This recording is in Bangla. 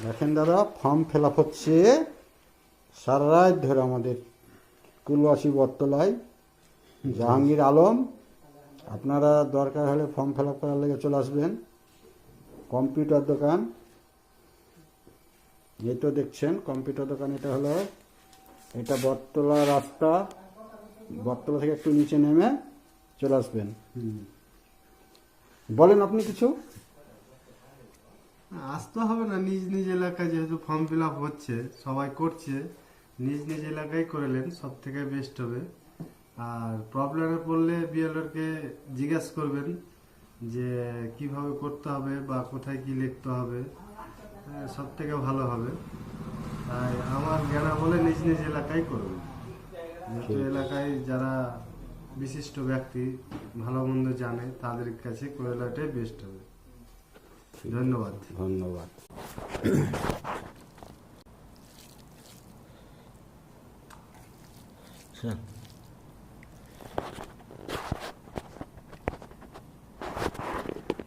দেখেন দাদা, ফর্ম ফিল আপ হচ্ছে সারা রাত ধরে আমাদের কুলবাসী বটতলায়। জাহাঙ্গীর আলম, আপনারা দরকার হলে ফর্ম ফিল আপ করার লেগে চলে আসবেন। কম্পিউটার দোকান, এই তো দেখছেন কম্পিউটার দোকান। এটা বটতলা রাস্তা, বটতলা থেকে একটু নিচে নেমে চলে আসবেন। বলেন আপনি কিছু। আসতে হবে না, নিজ নিজ এলাকায় যেহেতু ফর্ম ফিল আপ হচ্ছে, সবাই করছে, নিজ নিজ এলাকায় করলেন সব থেকে বেস্ট হবে। আর প্রবলেমে পড়লে বিএলআরকে জিজ্ঞাসা করবেন যে কিভাবে করতে হবে বা কোথায় কি লিখতে হবে, সব থেকে ভালো হবে। তাই আমার জ্ঞানা বলে নিজ নিজ এলাকায় করবেন, যেহেতু এলাকায় যারা বিশিষ্ট ব্যক্তি ভালো মন্দ জানে তাদের কাছে করলাটাই বেস্ট হবে। ধন্যবাদ। ধন্যবাদ।